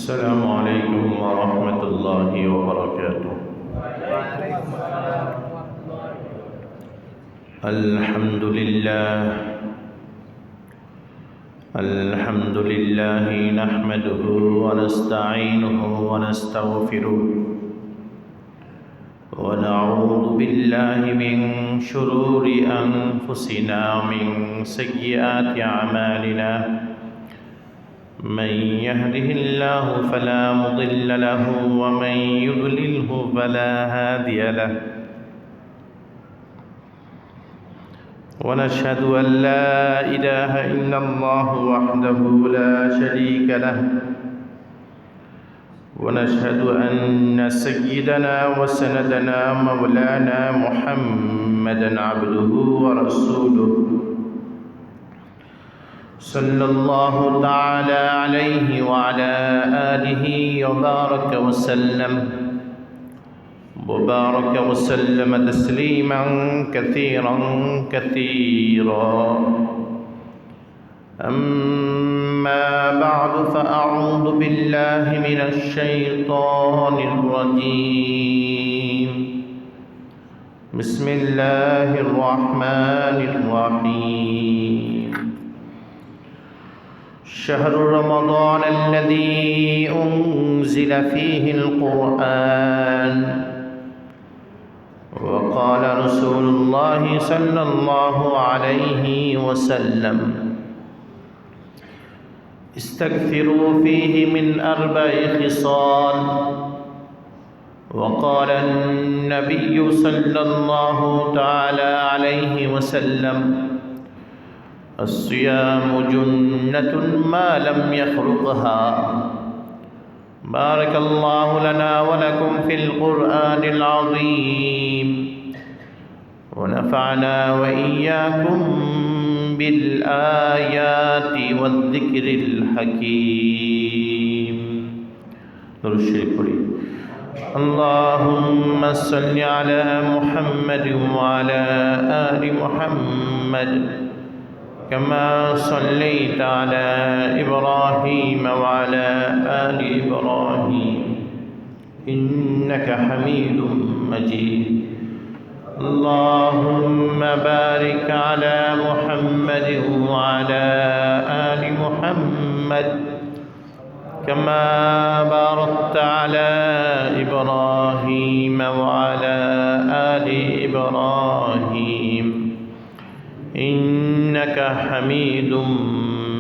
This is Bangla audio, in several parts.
السلام عليكم ورحمة الله وبركاته. الحمد لله نحمده ونستعينه ونستغفره ونعوذ بالله من شرور أنفسنا ومن سيئات أعمالنا. من يهده الله فلا مضل له ومن يضلله فلا هادي له. ونشهد أن لا إله إلا الله وحده لا شريك له. ونشهد أن سيدنا وسندنا مولانا محمدا عبده ورسوله صلى الله تعالى عليه وعلى آله وبارك وسلم تسليما كثيرا. أما بعد فأعوذ بالله من الشيطان الرجيم. بسم الله الرحمن الرحيم. شهر رمضان الذي أنزل فيه القرآن. وقال رسول الله صلى الله عليه وسلم: استكثروا فيه من 4 خصال. وقال النبي صلى الله تعالى عليه وسلم: الصيام جنة ما لم يخلقها. بارك الله لنا ولكم في القرآن العظيم، ونفعنا وإياكم بالآيات والذكر الحكيم. درود شريف পড়ি। اللهم صل على محمد وعلى آل محمد كما صليت على إبراهيم وعلى آل إبراهيم إنك حميد مجيد. اللهم بارك على محمد وعلى آل محمد كما باركت على إبراهيم وعلى آل إبراهيم إنك حميد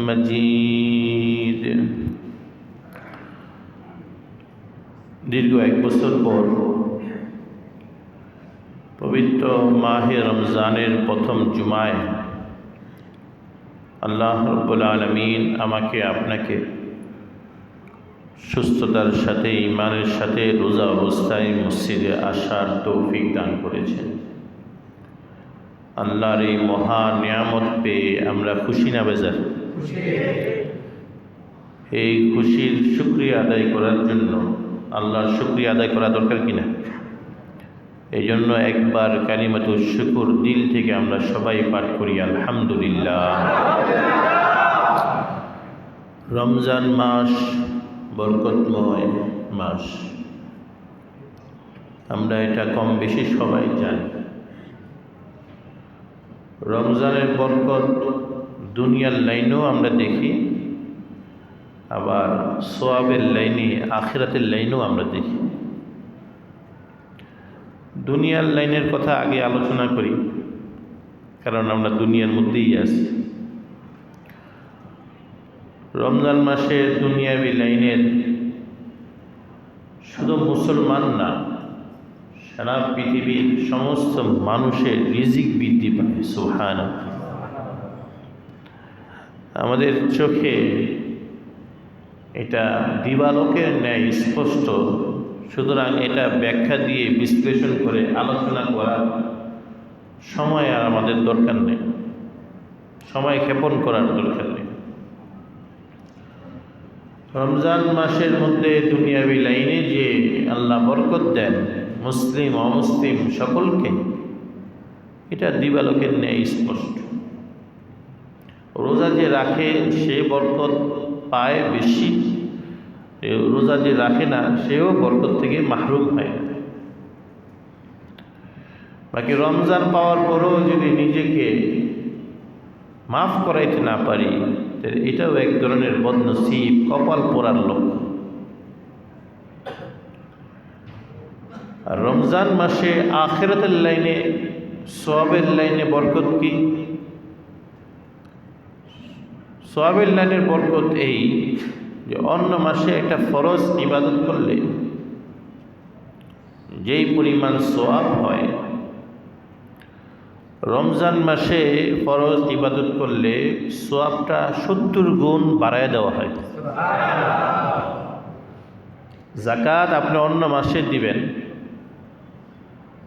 مجيد. দীর্ঘ 1 বছর পর পবিত্র মাহে রমজানের প্রথম জুমায় আল্লাহ রাব্বুল আলামিন আমাকে আপনাকে সুস্থতার সাথে ঈমানের সাথে রোজা অবস্থায় মসজিদে আসার তৌফিক দান করেছেন। আল্লাহর এই মহা নিয়ামত পেয়ে আমরা খুশি না বেজার? এই খুশির শুকরিয়া আদায় করার জন্য আল্লাহর শুকরিয়া আদায় করা দরকার কিনা? এই জন্য একবার কালিমাতুশ শুকর দিল থেকে আমরা সবাই পাঠ করি আলহামদুলিল্লাহ। রমজান মাস বরকতময় মাস, আমরা এটা কম বেশি সবাই জানি। রমজানের বরকত দুনিয়ার লাইনেও আমরা দেখি, আবার সোয়াবের লাইনে আখিরাতের লাইনেও আমরা দেখি। দুনিয়ার লাইনের কথা আগে আলোচনা করি, কারণ আমরা দুনিয়ার মধ্যেই আছি। রমজান মাসে দুনিয়াবি লাইনের শুধু মুসলমান না, সারা পৃথিবীর সমস্ত মানুষের রিজিক বৃদ্ধি পায়। সুবহানাল্লাহ। আমাদের চোখে এটা দিবালোকের ন্যায় স্পষ্ট, সুতরাং এটা ব্যাখ্যা দিয়ে বিশ্লেষণ করে আলোচনা করার সময় আর আমাদের দরকার নেই, সময় ক্ষেপণ করার দরকার নেই। রমজান মাসের মধ্যে দুনিয়াবি লাইনে যে আল্লাহ বরকত দেন মুসলিম অমুসলিম সকলকে, এটা দিবালোকের ন্যায় স্পষ্ট। রোজা যে রাখে সে বরকত পায় বেশি, রোজা যে রাখে না সেও বরকত থেকে মাহরুম হয় না। বাকি রমজান পাওয়ার পরেও যদি নিজেকে মাফ করাইতে না পারি, তাহলে এটাও এক ধরনের বদনসিব, কপাল পোড়ার লক্ষণ। আর রমজান মাসে আখিরাতের লাইনে, সওয়াবের লাইনে বরকত কি? সওয়াবের লাইনের বরকত এই যে অন্য মাসে একটা ফরজ ইবাদত করলে যেই পরিমাণ সওয়াব হয়, রমজান মাসে ফরজ ইবাদত করলে সওয়াবটা 70 গুণ বাড়ায় দেওয়া হয়। যাকাত আপনি অন্য মাসে দিবেন,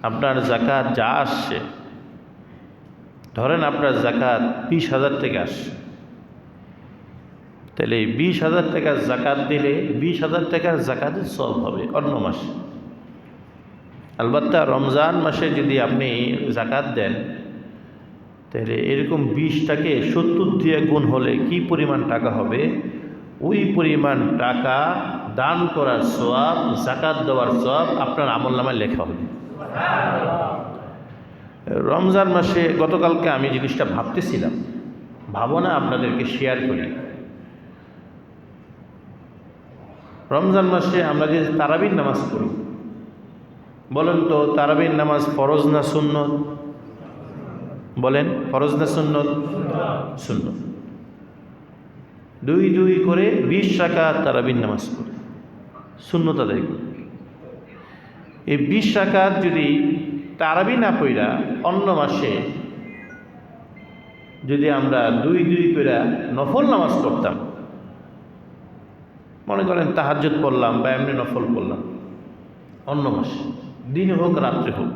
আপনার যাকাত যা আসছে, ধরেন আপনার যাকাত 20,000 টাকা আসছে, তাহলে 20,000 টাকার যাকাত দিলে 20,000 টাকার যাকাতের সওয়াব হবে অন্য মাসে। আলবাত্তা রমজান মাসে যদি আপনি যাকাত দেন, তাহলে এরকম 20টাকে 70 দিয়ে গুণ হলে কি পরিমাণ টাকা হবে? ওই পরিমাণ টাকা দান করার সওয়াব, যাকাত দেওয়ার সওয়াব আপনার আমলনামায় লেখা হবে। রমজান মাসে গতকালকে আমি জিনিসটা ভাবতেছিলাম, ভাবনা আপনাদেরকে শেয়ার করি। রমজান মাসে আমরা যে তারাবির নামাজ পড়ি, বলেন তো তারাবির নামাজ ফরজ না সুন্নত? বলেন, ফরজ না সুন্নত? সুন্নত। 2 করে 20 রাকাত তারাবির নামাজ পড়ি, সুন্নত আদায় করি। এই 20 রাকাত যদি তারাবি না পড়া অন্য মাসে যদি আমরা 2 করে নফল নামাজ পড়তাম, মনে করেন তাহাজ্জুদ পড়লাম বা এমনি নফল পড়লাম অন্য মাসে, দিন হোক রাত্রে হোক,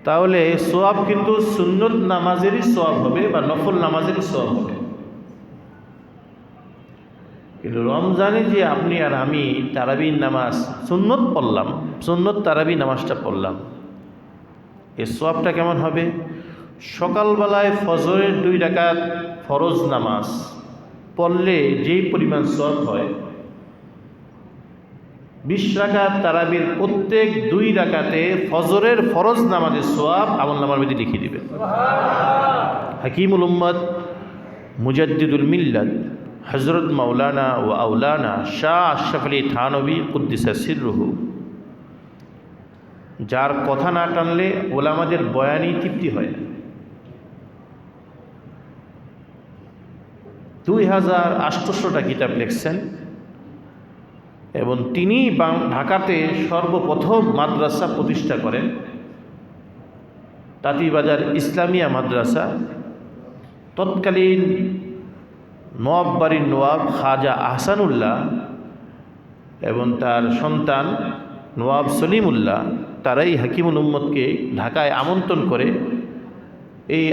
তাহলে সওয়াব কিন্তু সুন্নত নামাজেরই সওয়াব হবে বা নফল নামাজেরই সওয়াব হবে। কিন্তু রমজানে যে আপনি আর আমি তারাবির নামাজ সুন্নত পড়লাম, সুন্নত তারাবি নামাজটা পড়লাম, এর সওয়াবটা কেমন হবে? সকালবেলায় ফজরের 2 রাকাত ফরজ নামাজ পড়লে যেই পরিমাণ সওয়াব হয়, 20 রাকাত তারাবির প্রত্যেক 2 রাকাতে ফজরের ফরজ নামাজের সওয়াব আমলনামার মধ্যে লিখে দিবে। হাকিমুল উম্মত মুজাদ্দিদুল মিল্লাত হযরত মাওলানা ও আওলানা শাহ আশরাফ আলী থানভী কুদ্দিসা সিররুহু, যার কথা না টানলে ওলামাদের বয়ানই তৃপ্তি হয় না, 2800টা কিতাব লিখছেন এবং তিনি ঢাকাতে সর্বপ্রথম মাদ্রাসা প্রতিষ্ঠা করেন, তাঁতিবাজার ইসলামিয়া মাদ্রাসা। তৎকালীন নওয়াব বাড়ির নওয়াব খাজা আহসানুল্লাহ এবং তার সন্তান নওয়াব সলিমুল্লাহ, তারাই হাকিমুল উম্মতকে ঢাকায় আমন্ত্রণ করে এই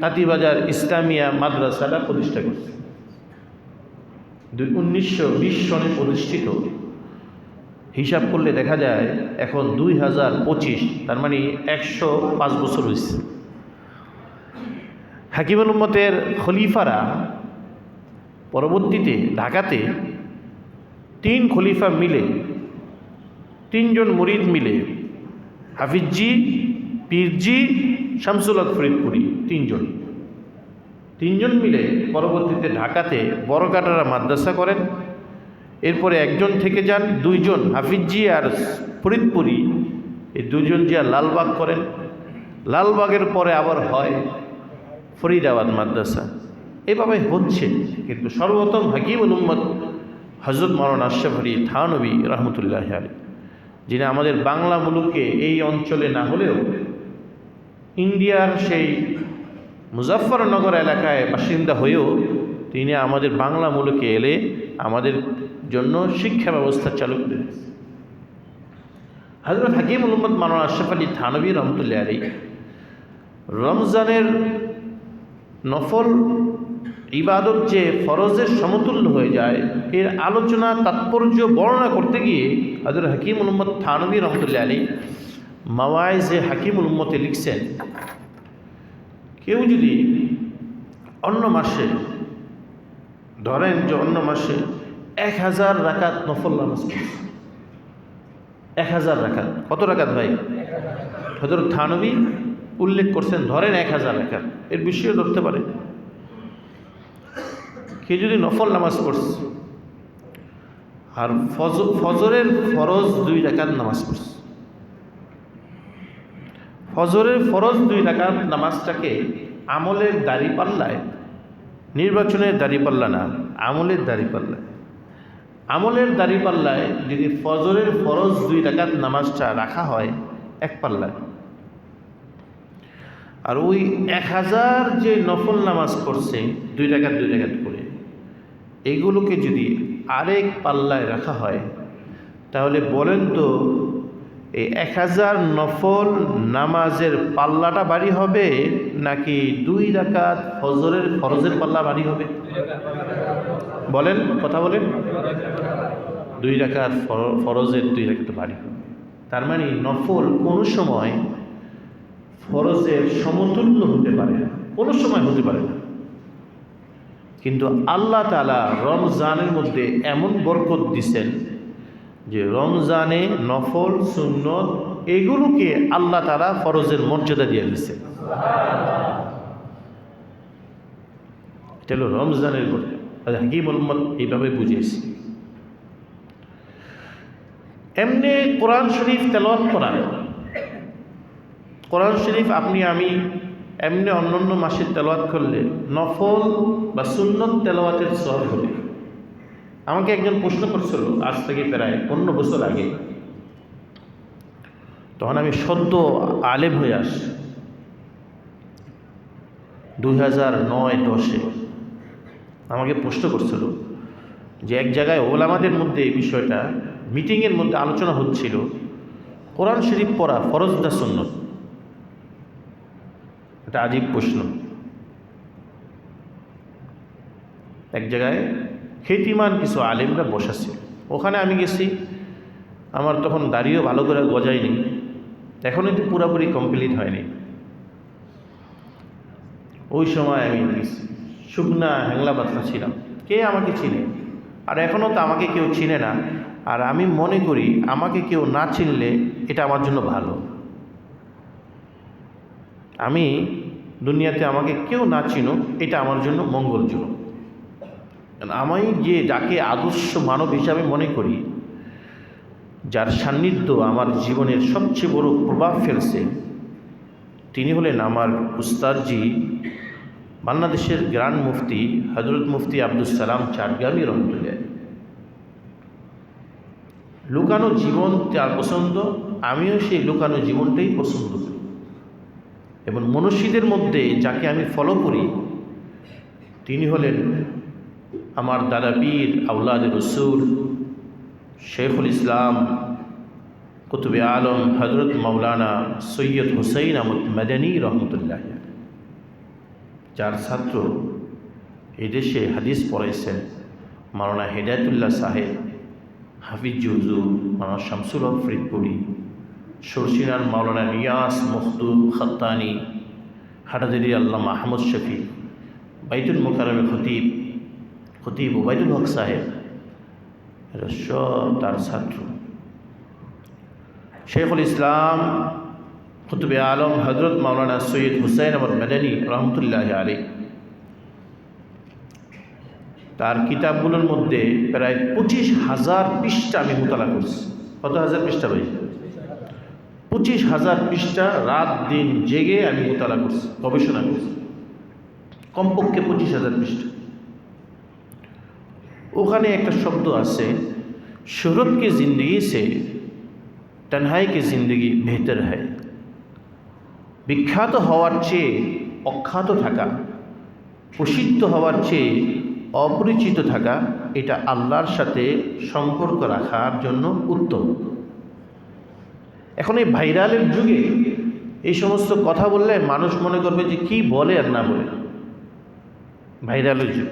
তাঁতিবাজার ইসলামিয়া মাদ্রাসাটা প্রতিষ্ঠা করছে। 1920 সনে প্রতিষ্ঠিত, হিসাব করলে দেখা যায় এখন 2025, তার মানে 105 বছর হয়েছে। হাকিমুল উম্মতের খলিফারা পরবর্তীতে ঢাকাতে 3 খলিফা মিলে, 3 জন মুরিদ মিলে, হাফিজজি, পীরজি, শামসুল হক ফরিদপুরি, 3 জন মিলে পরবর্তীতে ঢাকাতে বড়কাটারা মাদ্রাসা করেন। এরপরে একজন থেকে যান, 2 জন হাফিজজি আর ফরিদপুরি, এই 2 জন যা লালবাগ করেন। লালবাগের পরে আবার হয় ফরিদাবাদ মাদ্রাসা। এভাবে হচ্ছে, কিন্তু সর্বপ্রথম হাকিমুল উম্মত হযরত মাওলানা আশরাফ আলী থানভী রহমতুল্লাহি আলাইহি, যিনি আমাদের বাংলা মুলুকে এই অঞ্চলে না হলেও ইন্ডিয়ার সেই মুজাফফরনগর এলাকায় বাসিন্দা হয়েও তিনি আমাদের বাংলা মুলুকে এলে আমাদের জন্য শিক্ষা ব্যবস্থা চালু করে দিয়েছে। হযরত হাকিমুল উম্মত মাওলানা আশরাফ আলী থানভী রহমতুল্লাহি আলাইহি রমজানের নফল ইবাদত যে ফরজের সমতুল্য হয়ে যায়, এর আলোচনা তাৎপর্য বর্ণনা করতে গিয়ে হযরত হাকিমুল উম্মত থানভী রহমতুল্লাহি আলাইহি মাওয়াইজে হাকিমুল উম্মতে লিখছেন, কেউ যদি অন্য মাসে, ধরেন যে অন্য মাসে 1000 রাকাত নফল নামাজ পড়ছে। 1000 রাকাত। কত রাকাত ভাই? হযরত থানবী উল্লেখ করছেন, ধরেন 1000 রাকাত, এর বেশিও ধরতে পারে। কে যদি নফল নামাজ পড়ছে আর ফজরের ফরজ 2 রাকাত নামাজ পড়ছে, ফজরের ফরজ 2 রাকাত নামাজটাকে আমলের দাড়িপাল্লায়, নির্বাচনের দাড়িপাল্লা না, আমলের দাড়িপাল্লায়, আমলের দাড়িপাল্লায় যদি ফজরের ফরজ 2 রাকাত নামাজটা রাখা হয় এক পাল্লায়, আর ওই 1000 যে নফল নামাজ পড়ছে 2 রাকাত 2 রাকাত করে, এগুলোকে যদি আরেক পাল্লায় রাখা হয়, তাহলে বলেন তো এই 1000 নফল নামাজের পাল্লাটা ভারী হবে নাকি 2 রাকাত ফজরের ফরজের পাল্লা ভারী হবে? বলেন, কথা বলেন। 2 রাকাত ফরজের 2 রাকাত ভারী হবে। তার মানে নফল কোনো সময় ফরজের সমতুল্য হতে পারে না, কোনো সময় হতে পারে না। কিন্তু আল্লাহ তাআলা রমজানের মধ্যে এমন বরকত দিছেন যে রমজানে নফল সুন্নত এগুলোকে আল্লাহ তাআলা ফরজের মর্যাদা দিয়ে দিয়েছে। এটা হলো রমজানের বরকত। হাকিম উম্মত এইভাবে বুঝিয়েছি। এমনি কোরআন শরীফ তেলাওয়াত করা, কোরআন শরীফ আপনি আমি এমনি অন্যান্য মাসে তেলাওয়াত করলে নফল বা সুন্নত তেলাওয়াতের সওয়াব হবে। আমাকে একজন প্রশ্ন করছিল আজ থেকে প্রায় 15 বছর আগে, তখন আমি সদ্য আলেম হয়ে আসি, 2009-10-এ আমাকে প্রশ্ন করছিল যে এক জায়গায় ওলামাদের মধ্যে এই বিষয়টা মিটিংয়ের মধ্যে আলোচনা হচ্ছিল, কোরআন শরীফ পড়া ফরজ না সুন্নত? এটা আজীব প্রশ্ন। এক জায়গায় খ্যাতিমান কিছু আলেমরা বসাছে, ওখানে আমি গেছি। আমার তখন দাড়িও ভালো করে গজায়নি, এখন কিন্তু পুরোপুরি কমপ্লিট হয়নি। ওই সময় আমি শুকনা হ্যাংলা পাতলা ছিলাম, কে আমাকে চিনে? আর এখনও তো আমাকে কেউ চিনে না। আর আমি মনে করি আমাকে কেউ না চিনলে এটা আমার জন্য ভালো। আমি দুনিয়াতে আমাকে কেউ না চিনো এটা আমার জন্য মঙ্গলজনক। আমি যে যাকে আদর্শ মানব হিসাবে মনে করি, যার সান্নিধ্য আমার জীবনের সবচেয়ে বড় প্রভাব ফেলছে, তিনি হলেন আমার উস্তাদজি, বাংলাদেশের গ্র্যান্ড মুফতি হযরত মুফতি আব্দুস সালাম চাটগামী রহমতুল্লাহ। লুকানো জীবন তার পছন্দ, আমিও সেই লুকানো জীবনটাই পছন্দ করি। এবং মনীষীদের মধ্যে যাকে আমি ফলো করি, তিনি হলেন আমার দাদা পীর আওলাদ রসুল শেখুল ইসলাম কুতুবে আলম হযরত মাওলানা সৈয়দ হুসাইন আহমদ মাদানী রহমতুল্লাহ, যার ছাত্র এদেশে হাদিস পড়াইছেন মাওলানা হেদায়েতুল্লাহ সাহেব, হাফিজ জুজু, মাওলানা শামসুল হক ফরিদপুরি, সরসিনার মাওলানা নিয়াস মখদুম খাত্তানি, হাটাজারি আল্লামা আহমদ শফি, বাইতুল মোকাররমের খতিব ওবায়দুল হক সাহেব, এরা সব তার ছাত্র। শেখুল ইসলাম কুতুবে আলম হযরত মাওলানা সৈয়দ হুসাইন আহমদ মাদানী রহমতুল্লাহ আলাইহি, তার কিতাবগুলোর মধ্যে প্রায় 25,000 পৃষ্ঠা আমি মোতালা করছি। কত হাজার পৃষ্ঠা ভাই? 25,000 পৃষ্ঠা রাত দিন জেগে আমি মোতালা করছি, গবেষণা করছি, কমপক্ষে 25,000 পৃষ্ঠা। ওখানে একটা শব্দ আছে, শোহরত কি জিন্দগি সে তনহাই কি জিন্দগি বেহতর হয়। বিখ্যাত হওয়ার চেয়ে অখ্যাত থাকা, প্রসিদ্ধ হওয়ার চেয়ে অপরিচিত থাকা, এটা আল্লাহর সাথে সম্পর্ক রাখার জন্য উত্তম। এখন এই ভাইরালের যুগে এই সমস্ত কথা বললে মানুষ মনে করবে যে কি বলে আর না বলে। ভাইরালের যুগ,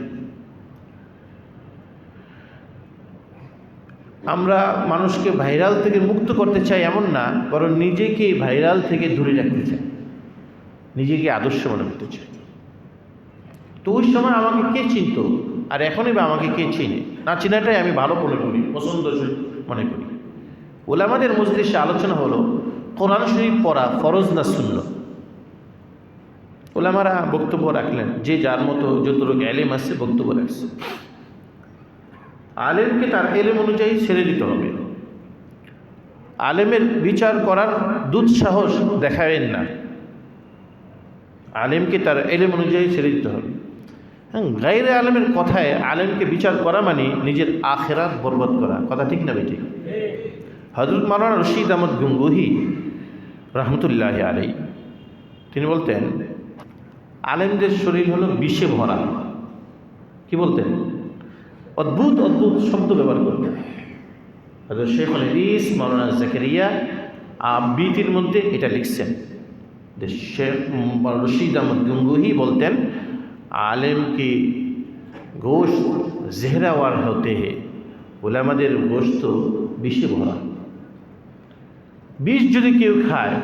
আমরা মানুষকে ভাইরাল থেকে মুক্ত করতে চাই এমন না, বরং নিজেকে ভাইরাল থেকে দূরে রাখতে চাই, নিজেকে আদর্শ মনে করতে চাই। তো ওই সময় আমাকে কে চিনত আর এখনই বা আমাকে কে চিনে? না চেনাটাই আমি ভালো মনে করি, পছন্দসই মনে করি। উলামাদের মজলিসে আলোচনা হলো কোরআন শরীফ পড়া ফরজ না সুন্নাত। উলামারা বক্তব্য রাখলেন, যে যার মতো যতটুকু এলেম আছে বক্তব্য রাখছে। আলেমকে তার এলেম অনুযায়ী ছেড়ে দিতে হবে, আলেমের বিচার করার দুঃসাহস দেখাবেন না, আলেমকে তার এলেম অনুযায়ী ছেড়ে দিতে হবে। হ্যাঁ, গায়রে আলেমের কথায় আলেমকে বিচার করা মানে নিজের আখেরাত বরবাদ করা, কথা ঠিক না বেঠিক? হযরত মাওলানা রশিদ আহমদ গঙ্গুহি রহমতুল্লাহ আলাইহি তিনি বলতেন, আলেমদের শরীর হলো বিষে ভরা। কি বলতেন? অদ্ভুত অদ্ভুত শব্দ ব্যবহার করতেন। হযরত শেখুল হাদিস মাওলানা জাকারিয়া আবৃত্তির মধ্যে এটা লিখছেন যে শেখ রশিদ আহমদ গঙ্গুহি বলতেন, आलिम की गोश्त जहरावार होते हैं, उलामाদের গোশত বিষে ভরা। বিষ যদি কেউ খায়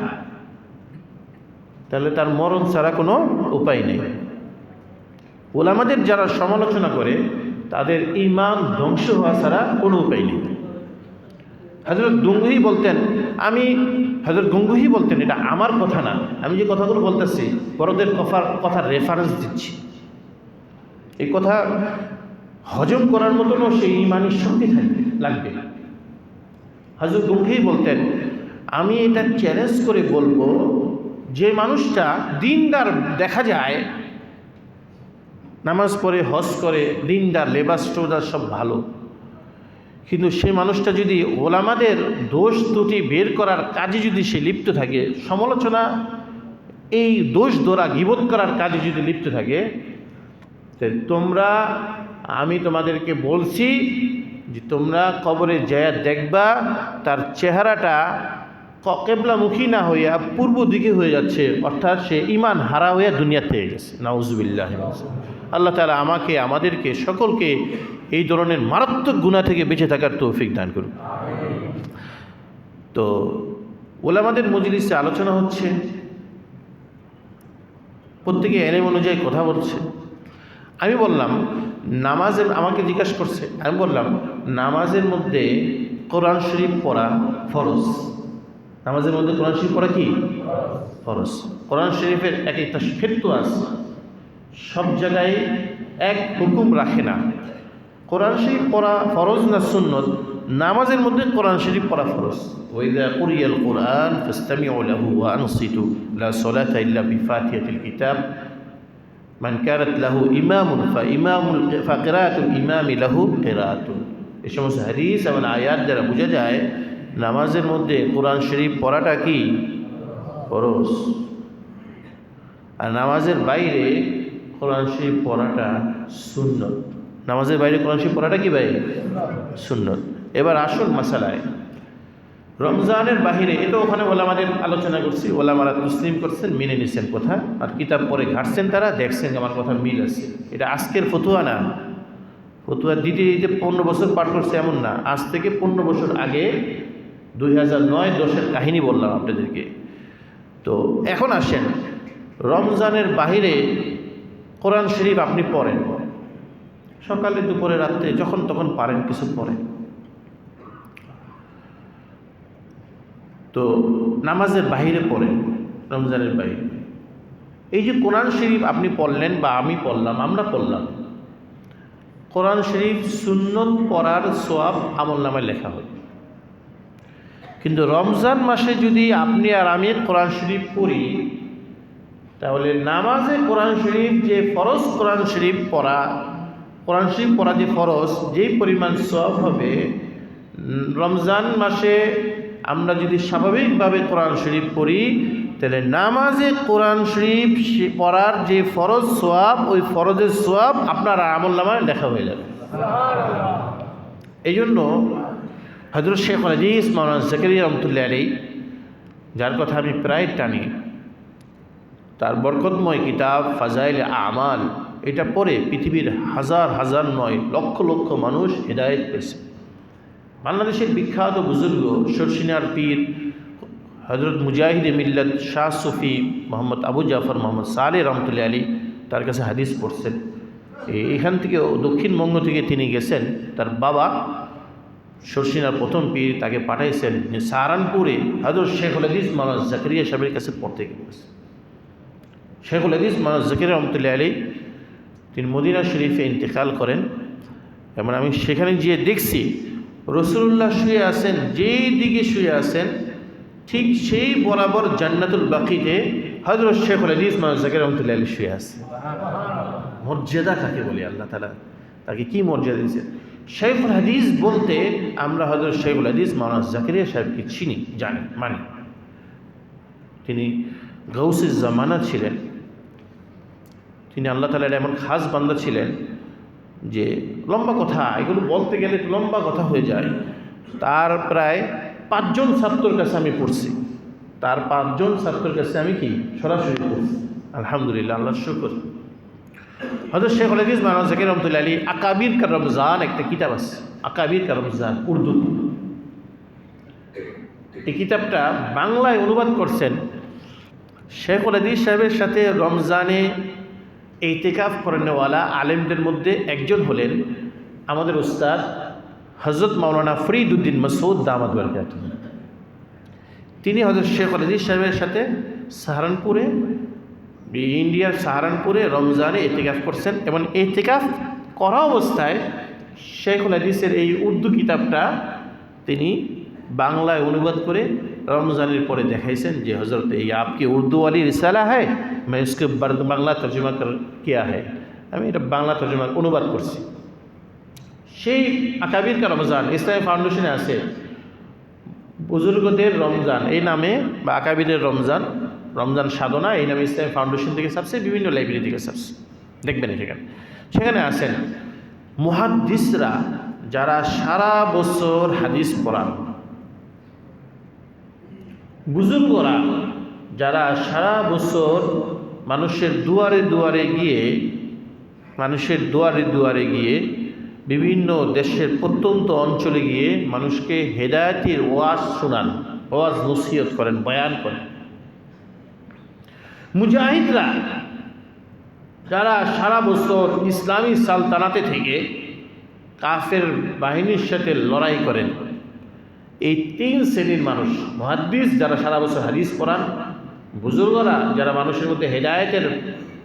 তাহলে তার মরণ ছাড়া কোনো উপায় নেই। উলামাদের যারা সমালোচনা করে তাদের ঈমান ধ্বংস হওয়া ছাড়া কোনো উপায় নেই। হযরত গঙ্গুহি বলতেন, এটা আমার কথা না, আমি যে কথাগুলো বলতেছি বড়দের কথার রেফারেন্স দিচ্ছি। এই কথা হজম করার মতনও সেই ঈমানের শক্তি লাগবে। হযরত গঙ্গুহি বলতেন, আমি এটা চ্যালেঞ্জ করে বলবো, যে মানুষটা দিনদার দেখা যায়, নামাজ পড়ে, হজ করে, দিনদার, লেবাস টোদার সব ভালো, কিন্তু সে মানুষটা যদি ওলামাদের দোষ ত্রুটি বের করার কাজে যদি সে লিপ্ত থাকে, সমালোচনা, এই দোষ ধরা, গীবত করার কাজে যদি লিপ্ত থাকে, আমি তোমাদেরকে বলছি যে তোমরা কবরে যায় দেখবা তার চেহারাটা কেবলামুখী না হইয়া পূর্ব দিকে হয়ে যাচ্ছে, অর্থাৎ সে ঈমান হারা হইয়া দুনিয়া থেকে গেছে। নাউজুবিল্লাহ। আল্লাহ তাআলা আমাকে, আমাদেরকে, সকলকে এই ধরনের মারাত্মক গুনাহ থেকে বেঁচে থাকার তৌফিক দান করুন। তো উলামাদের মজলিসে আলোচনা হচ্ছে, প্রত্যেকে এলেম অনুযায়ী কথা বলছে। আমি বললাম নামাজের, আমাকে জিজ্ঞাসা করছে, আমি বললাম নামাজের মধ্যে কোরআন শরীফ পড়া ফরজ। নামাজের মধ্যে কোরআন শরীফ পড়া কি ফরজ? কোরআন শরীফের এক একটা ক্ষেত্র আছে, সব জায়গায় এক হুকুম রাখে না। কোরআন শরীফ পড়া ফরজ না সুন্নত? নামাজের মধ্যে কোরআন শরীফ পড়া ফরজ। ওয়াইযা কুরিয়াল কুরআন ফাসতামিউ লাহু ওয়া আনসিতু লা সালাতা ইল্লা বিফাতিহাতিল কিতাব মান কানাত লাহু ইমামুন ফাকিরাতুল ইমামি লাহু কিরাআতুন। এই সমস্ত হাদিস এবং আয়াত দ্বারা বোঝা যায় নামাজের মধ্যে কোরআন শরীফ পড়াটা কি ফরজ, আর নামাজের বাইরে কোরআন শরীফ পড়াটা সুন্নত। নামাজের বাইরে কোরআন শরীফ পড়াটা কি ভাই? সুন্নত। এবার আসল মাসালায়, রমজানের বাহিরে, এটা ওখানে ওলামাদের আলোচনা করছি, ওলামারা মুসলিম করছেন, মেনে নিছেন কথা, আর কিতাব পরে ঘাটছেন, তারা দেখছেন আমার কথা মিল আছে। এটা আজকের ফতুয়া না, ফতুয়া দিতে দিতে 15 বছর পার করছে এমন না, আজ থেকে 15 বছর আগে 2009-10-এর কাহিনী বললাম আপনাদেরকে। তো এখন আসেন, রমজানের বাহিরে কোরআন শরীফ আপনি পড়েন, সকালে, দুপুরে, রাত্রে, যখন তখন পারেন কিছু পড়েন। তো নামাজের বাহিরে পড়েন, রমজানের বাহিরে। এই যে কোরআন শরীফ আপনি পড়লেন বা আমি পড়লাম, আমরা পড়লাম, কোরআন শরীফ সুন্নত পড়ার সওয়াব আমলনামায় লেখা হয়। কিন্তু রমজান মাসে যদি আপনি আর আমি কোরআন শরীফ পড়ি, তাহলে নামাজে কোরআন শরীফ যে ফরজ, কোরআন শরীফ পড়া যে ফরজ, যেই পরিমাণ সওয়াব হবে, রমজান মাসে আমরা যদি স্বাভাবিকভাবে কোরআন শরীফ পড়ি, তাহলে নামাজে কোরআন শরীফ পড়ার যে ফরজ সওয়াব, ওই ফরজের সওয়াব আপনার আমলনামায় লেখা হয়ে যাবে। এই জন্য হযরত শেখুল হাদিস মাওলানা জাকারিয়া রহমতুল্লাহ আলাইহি, যার কথা আমি প্রায় টানি, তার বরকতময় কিতাব ফাজাইল আমাল, এটা পড়ে পৃথিবীর হাজার হাজার নয় লক্ষ লক্ষ মানুষ হেদায়েত পেয়েছে। বাংলাদেশের বিখ্যাত বুজুর্গ শর্ষিনার পীর হযরত মুজাহিদে মিল্লাত শাহ সুফি মোহাম্মদ আবু জাফর মোহাম্মদ সালেহ রহমতুল্লাহ আলাইহি তার কাছে হাদিস পড়ছেন। এখান থেকে দক্ষিণবঙ্গ থেকে তিনি গেছেন, তার বাবা শর্ষিনার প্রথম পীর তাকে পাঠাইছেন যে সাহারানপুরে হযরত শেখুল হাদিস মাওলানা জাকারিয়া সাহেবের কাছে পড়তে গেছে। শেখুল হাদিস মাওলানা জাকারিয়া রহমতুল্লাহ আলাইহি তিনি মদিনা শরীফে ইন্তেকাল করেন এবং আমি সেখানে গিয়ে দেখছি রাসূলুল্লাহ শুয়ে আছেন, যেই দিকে শুয়ে আছেন ঠিক সেই বরাবর জান্নাতুল বাকিতে হযরত শেখুল হাদিস মাওলানা জাকারিয়া রহমতুল্লাহ আলাইহি শুয়ে আছে। মর্যাদা কাকে বলি, আল্লাহ তাআলা তাকে কি মর্যাদা দিয়েছে। শেখুল হাদিস বলতে আমরা হযরত শেখুল হাদিস মাওলানা জাকারিয়া সাহেবকে চিনি, জানি, মানি। তিনি গাউসে জামানা ছিলেন, তিনি আল্লাহ তাআলার এমন খাস বান্দা ছিলেন যে লম্বা কথা, এগুলো বলতে গেলে লম্বা কথা হয়ে যায়। তার প্রায় 5 জন ছাত্রের কাছে আমি পড়ছি, তার 5 জন ছাত্রের কাছে আমি কি সরাসরি পড়ছি। আলহামদুলিল্লাহ, আল্লাহর শুকর। হযরত শেখুল হাদিস মাওলানা জাকারিয়া রহমতুল্লাহ আলাইহি আকাবির কা রমজান একটা কিতাব আছে, আকাবির কা রমজান, উর্দু। এই কিতাবটা বাংলায় অনুবাদ করছেন। শেখুল হাদিস সাহেবের সাথে রমজানে ইতিকাফ করেনওয়ালা আলেমদের মধ্যে একজন হলেন আমাদের উস্তাদ হযরত মাওলানা ফরিদউদ্দিন মাসউদ দামাত বরকাতুহু। তিনি হযরত শেখুল হাদিস সাহেবের সাথে সাহারানপুরে, ইন্ডিয়ার সাহারানপুরে রমজানে ইতিকাফ করছেন এবং ইতিকাফ করা অবস্থায় শেখুল হাদিসের এই উর্দু কিতাবটা তিনি বাংলায় অনুবাদ করে रमज़ान पर देखाइছেন যে हज़रत ये आपकी उर्दू वाली रिसाला है, मैं इसके बांग्ला तर्जुमा कर किया है। আমি এটা বাংলা তর্জমা অনুবাদ করছি। সেই আকাবির কা রমজান ইসলামী ফাউন্ডেশনে আছে বুজুর্গদের রমজান এই নামে, বা আকাবিরের রমজান, রমজান সাধনা এই নামে ইসলামী ফাউন্ডেশন থেকে ছাপছে, বিভিন্ন লাইব্রেরি থেকে ছাপছে, দেখবেন সেখানে। সেখানে আছেন মুহাদ্দিসরা যারা সারা বছর হাদিস পড়ান, বুজুর্গরা যারা সারা বছর মানুষের দুয়ারে দুয়ারে গিয়ে বিভিন্ন দেশের প্রত্যন্ত অঞ্চলে গিয়ে মানুষকে হেদায়েতের ওয়াজ শোনান, ওয়াজ নসিহত করেন, বয়ান করেন। মুজাহিদরা যারা সারা বছর ইসলামী সালতানাতে থেকে কাফের বাহিনীর সাথে লড়াই করেন। এই 3 শ্রেণীর মানুষ, মুহাদ্দিস যারা সারা বছর হাদিস পড়ান, বুজুর্গরা যারা মানুষের মধ্যে হেদায়েতের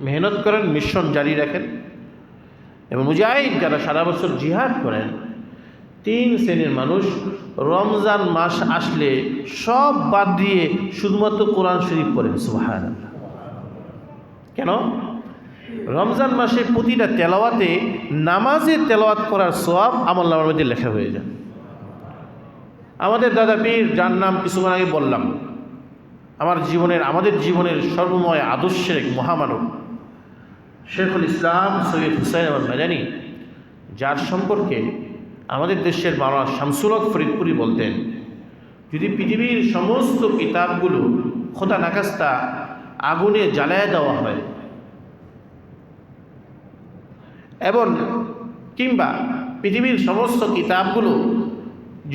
মেহনত করেন, মিশন জারি রাখেন, এবং মুজাহিদ যারা সারা বছর জিহাদ করেন। 3 শ্রেণীর মানুষ রমজান মাস আসলে সব বাদ দিয়ে শুধুমাত্র কোরআন শরীফ পড়েন। সুবহানাল্লাহ। কেন? রমজান মাসে প্রতিটা তেলাওয়াতে নামাজে তেলাওয়াত করার সওয়াব আমলনামার মধ্যে লেখা হয়ে যায়। আমাদের দাদা পীর, যার নাম কিছুক্ষণ আগে বললাম, আমাদের জীবনের সর্বময় আদর্শের এক মহামানব শেখুল ইসলাম সৈয়দ হুসাইন আহমদ মাদানী, যার সম্পর্কে আমাদের দেশের মাওলানা শামসুল হক ফরিদপুরি বলতেন, যদি পৃথিবীর সমস্ত কিতাবগুলো খোদা নাকাস্তা আগুনে জ্বালায় দেওয়া হয় এবং কিংবা পৃথিবীর সমস্ত কিতাবগুলো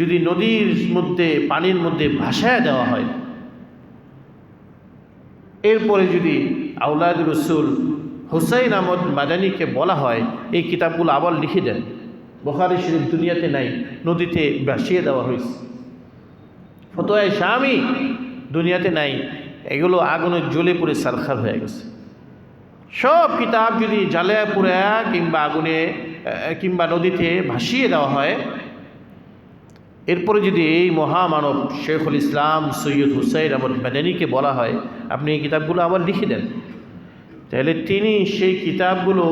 যদি নদীর মধ্যে, পানির মধ্যে ভাসায় দেওয়া হয়, এরপরে যদি আওলাদ রসুল হুসাইন আহমদ মাদানীকে বলা হয় এই কিতাবগুলো আবার লিখে দেন, বুখারী শরীফ দুনিয়াতে নাই, নদীতে ভাসিয়ে দেওয়া হয়েছে, ফতোয়া শামী দুনিয়াতে নাই, এগুলো আগুনে জ্বলে পুড়ে সারখার হয়ে গেছে। সব কিতাব যদি জ্বালায় পুড়ে কিংবা আগুনে কিংবা নদীতে ভাসিয়ে দেওয়া হয়, এরপরে যদি এই মহামানব শেখুল ইসলাম সৈয়দ হুসাইন আহমদ মাদানীকে বলা হয় আপনি এই কিতাবগুলো আবার লিখে দেন, তাহলে তিনি সেই কিতাবগুলো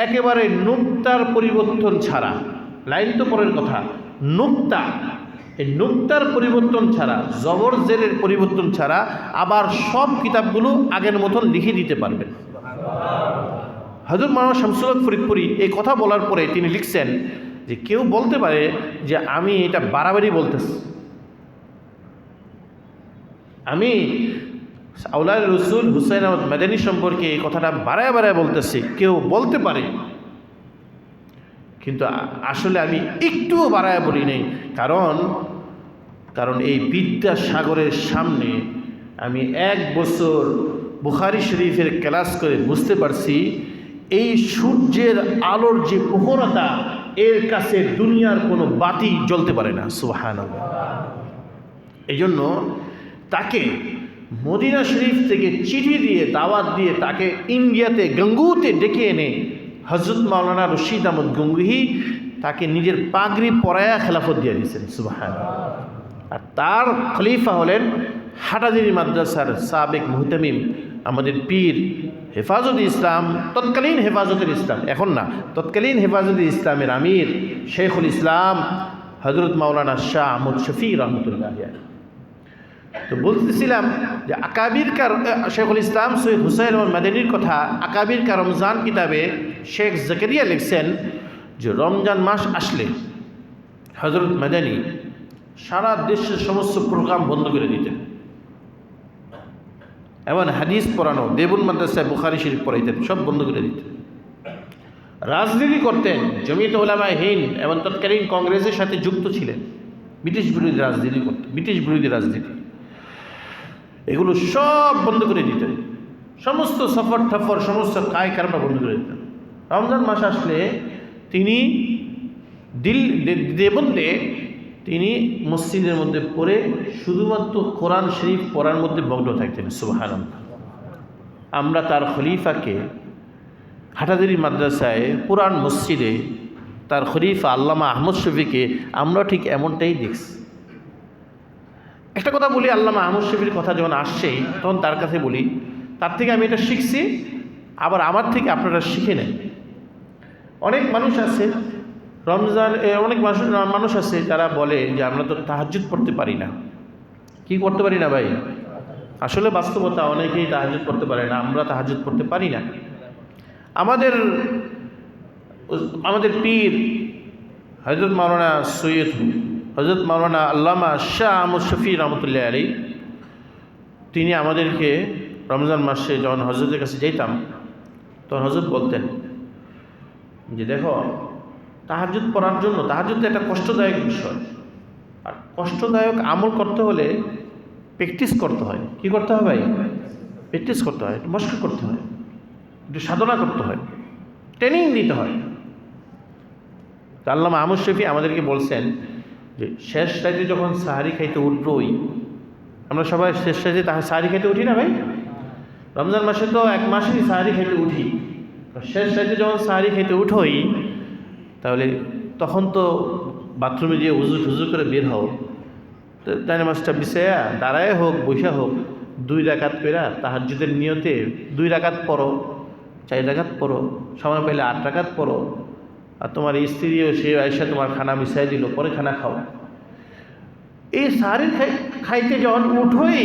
একেবারে নুক্তার পরিবর্তন ছাড়া, লাইন তো পরের কথা, নুক্তা, এই নুক্তার পরিবর্তন ছাড়া, জবর জেরের পরিবর্তন ছাড়া আবার সব কিতাবগুলো আগের মতন লিখে দিতে পারবেন। হযরত মাওলানা শামসুল হক ফরিদপুরি এই কথা বলার পরে তিনি লিখছেন যে কেউ বলতে পারে যে আমি এটা বাড়াবাড়ি বলতেছি, আমি আওলাদ রসুল হুসাইন আহমদ মাদানী সম্পর্কে এই কথাটা বাড়ায় বলতেছি, কেউ বলতে পারে, কিন্তু আসলে আমি একটুও বাড়ায় বলি নাই। কারণ এই বিদ্যাসাগরের সামনে আমি 1 বছর বুখারী শরীফের ক্লাস করে বুঝতে পারছি এই সূর্যের আলোর যে প্রখরতা, এর কাছে দুনিয়ার কোনো বাতি জ্বলতে পারে না। সুবহানাল্লাহ। এই জন্য তাকে মদিনা শরীফ থেকে চিঠি দিয়ে দাওয়াত দিয়ে তাকে ইন্ডিয়াতে গঙ্গুতে ডেকে এনে হযরত মাওলানা রশিদ আহমদ গঙ্গুহি তাকে নিজের পাগড়ি পরায়া খেলাফত দিয়ে দিয়েছেন। সুবহানাল্লাহ। আর তার খলিফা হলেন হাটাজারি মাদ্রাসার সাবেক মুহতামিম, আমাদের পীর হেফাজতে ইসলাম, তৎকালীন হেফাজতুল ইসলাম, এখন না, তৎকালীন হেফাজতে ইসলামের আমির শেখুল ইসলাম হযরত মাওলানা শাহ আহমদ শফি রহমতুল্লাহ। তো বলতেছিলাম যে আকাবির কার শেখুল ইসলাম সৈয়দ হুসাইন মাদানীর কথা আকাবির কা রমজান কিতাবে শেখ জাকারিয়া লিখছেন যে রমজান মাস আসলে হযরত মাদানী সারা দেশের সমস্ত প্রোগ্রাম বন্ধ করে দিতেন, এবং হাদিস পড়ানো, দেবুল মাদ্রাসায় বুখারী শরীফ পড়াইতেন, সব বন্ধ করে দিতেন। রাজনীতি করতেন, জমিয়তে উলামায়ে হিন্দ এবং তৎকালীন কংগ্রেসের সাথে যুক্ত ছিলেন, ব্রিটিশ বিরোধী রাজনীতি করতেন, ব্রিটিশ বিরোধী রাজনীতি, এগুলো সব বন্ধ করে দিতেন। সমস্ত সফর ঠফর, সমস্ত কায় কারবার বন্ধ করে দিতেন। রমজান মাস আসলে তিনি দেবন্দে তিনি মসজিদের মধ্যে পড়ে শুধুমাত্র কোরআন শরীফ পড়ার মধ্যে মগ্ন থাকতেন। সুবহানাল্লাহ। আমরা তার খলিফাকে হাটাজারি মাদ্রাসায় পুরান মসজিদে তার খলিফা আল্লামা আহমদ শফিকে আমরা ঠিক এমনটাই দেখছি। একটা কথা বলি, আল্লামা আহমদ শফির কথা যখন আসছেই তখন তার কাছে বলি, তার থেকে আমি এটা শিখছি, আবার আমার থেকে আপনারা শিখে নেন। অনেক মানুষ আছে রমজান, অনেক মানুষ আছে যারা বলে যে আমরা তো তাহাজ্জুদ পড়তে পারি না। কি করতে পারি না ভাই? আসলে বাস্তবতা, অনেকেই তাহাজ্জুদ পড়তে পারে না, আমরা তাহাজ্জুদ পড়তে পারি না। আমাদের পীর হযরত মাওলানা সৈয়দ হযরত মাওলানা আল্লামা শাহ আহমদ শফি রহমতুল্লাহ আলী, তিনি আমাদেরকে রমজান মাসে যখন হজরতের কাছে যেতাম তখন হজরত বলতেন যে দেখো, তাহাজ্জুদ পড়ার জন্য, তাহাজ্জুদ একটা কষ্টদায়ক বিষয়, আর কষ্টদায়ক আমল করতে হলে প্র্যাকটিস করতে হয়। কি করতে হয় ভাই? প্র্যাকটিস করতে হয়, একটু মস্ক করতে হয়, একটু সাধনা করতে হয়, ট্রেনিং দিতে হয়। আল্লামা আহমদ শফি আমাদেরকে বলছেন যে শেষ রাতে যখন সাহারি খাইতে উঠবই, আমরা সবাই শেষ রাতে সাহারি খাইতে উঠি না ভাই? রমজান মাসে তো এক মাসেই সাহারি খাইতে উঠি, শেষ রাতে যখন সাহারি খাইতে উঠোই তাহলে তখন তো বাথরুমে গিয়ে উজু করে বের হও, তো ডাইনে মাসটা বিছায়া দাঁড়ায় হোক বৈশা হোক 2 রাকাত পেরা তাহাজ্জুদের নিয়তে 2 রাকাত পড়ো, 4 রাকাত পড়ো, সময় পেলে 8 রাকাত পড়ো, আর তোমার স্ত্রীও সে আয়সা তোমার খানা মিশাই দিল, পরে খানা খাও। এই সাহারি খাইতে যখন উঠোই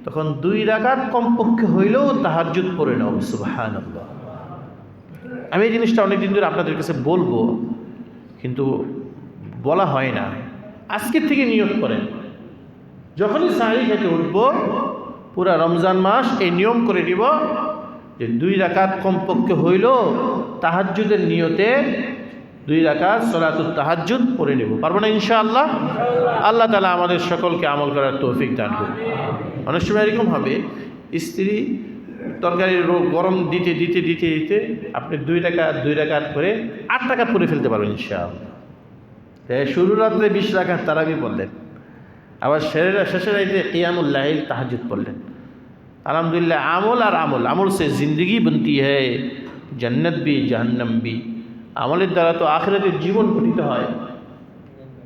তখন 2 রাকাত কমপক্ষে হইলেও তাহাজ্জুদ পড়ে নাও। সুবহানাল্লাহ। আমি এই জিনিসটা অনেকদিন ধরে আপনাদের কাছে বলবো, কিন্তু বলা হয় না। আজকের থেকে নিয়ত করেন, যখনই সাহারি খেতে উঠবো পুরা রমজান মাস এই নিয়ম করে দিব যে 2 রাকাত কমপক্ষে হইল তাহাজ্জুদের নিয়তে 2 রাকাত সালাতুত তাহাজ্জুদ পড়ে নেব। পারবো না ইনশাআল্লাহ? আল্লাহ তাআলা আমাদের সকলকে আমল করার তৌফিক দান করুন। অনেক সময় এরকম হবে, স্ত্রী তরকারির গরম দিতে দিতে দিতে দিতে আপনি 2 রাকাত করে 8 রাকাত পড়ে ফেলতে পারবেন ইনশাআল্লাহ। শুরু রাত্রে 20 রাকাত তারাবি পড়লেন, আবার শেষে রাইতে কিয়ামুল লাইল তাহাজ্জুদ পড়লেন। আলহামদুলিল্লাহ। আমল আর আমল সে জিন্দগি বনতি হ্যায়, জন্নত भी জাহান্নাম भी। আমলের দ্বারা তো আখিরাতের জীবন গঠিত হয়,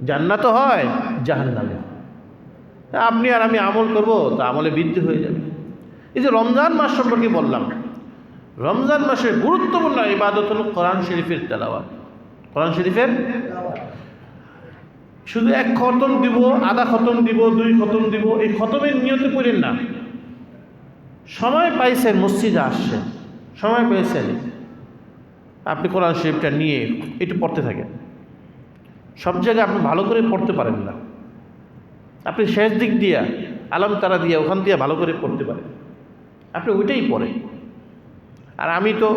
জান্নাতও হয়, জাহান্নামও। আপনি আর আমি আমল করব তা আমলে বৃদ্ধি হয়ে যাবে। এই যে রমজান মাস সম্পর্কে বললাম, রমজান মাসের গুরুত্বপূর্ণ ইবাদত হলো কোরআন শরীফের তেলাওয়াত। কোরআন শরীফের শুধু 1 খতম দিব, আধা খতম দিব, 2 খতম দিব, এই খতমের নিয়তে পড়েন না। সময় পাইছেন, মসজিদে আসছেন, সময় পেয়েছেন, আপনি কোরআন শরীফটা নিয়ে একটু পড়তে থাকেন। সব জায়গায় আপনি ভালো করে পড়তে পারেন না, আপনি শেষ দিক দিয়া আলম তারা দিয়া ওখান দিয়ে ভালো করে পড়তে পারেন, আপনি ওইটাই পড়েন। আর আমি তো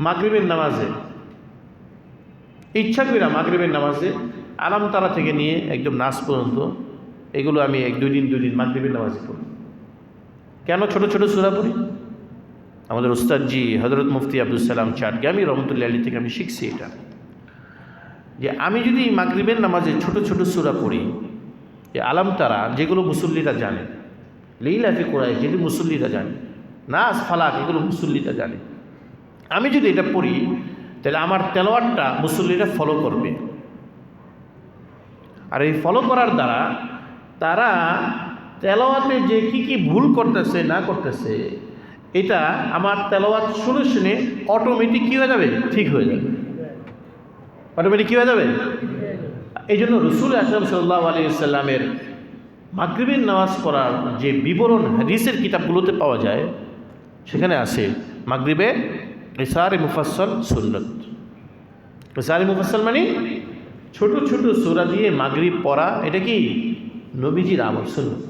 মাগরিবের নামাজে ইচ্ছা করি না, মাগরিবের নামাজে আলম তারা থেকে নিয়ে একদম নাস পর্যন্ত এগুলো আমি 2 দিন মাগরিবের নামাজে পড়ি। কেন ছোট ছোট সূরা পড়ি? আমাদের উস্তাদজি হযরত মুফতি আব্দুল সালাম চাটগামী রহমতুল্লাহ আলী থেকে আমি শিখছি এটা, যে আমি যদি মাগরিবের নামাজে ছোট ছোট সূরা পড়ি, যে আলাম তারা যেগুলো মুসল্লিরা জানে, লিলাফি কুরাইশ যেগুলো মুসল্লিরা জানে, নাস ফালাক এগুলো মুসল্লিরা জানে, আমি যদি এটা পড়ি তাহলে আমার তেলাওয়াতটা মুসল্লিরা ফলো করবে। আর এই ফলো করার দ্বারা তারা তেলাওয়াতে যে কি ভুল করতেছে না করতেছে, এটা আমার তেলাওয়াত শুনে শুনে অটোমেটিক কী হয়ে যাবে, ঠিক হয়ে যাবে, অটোমেটিক কী হয়ে যাবে। এই জন্য রাসূল আকরাম সাল্লাল্লাহু আলাইহি ওয়াসাল্লামের মাগরিবের নামাজ পড়ার যে বিবরণ হাদিসের কিতাবগুলোতে পাওয়া যায়, সেখানে আছে মাগরিবে কিসারে মুফাসসাল সুন্নাত। কিসারে মুফাসসাল মানে ছোট ছোট সূরা দিয়ে মাগরিব পড়া, এটা কি নবীজির আমল সুন্নাত।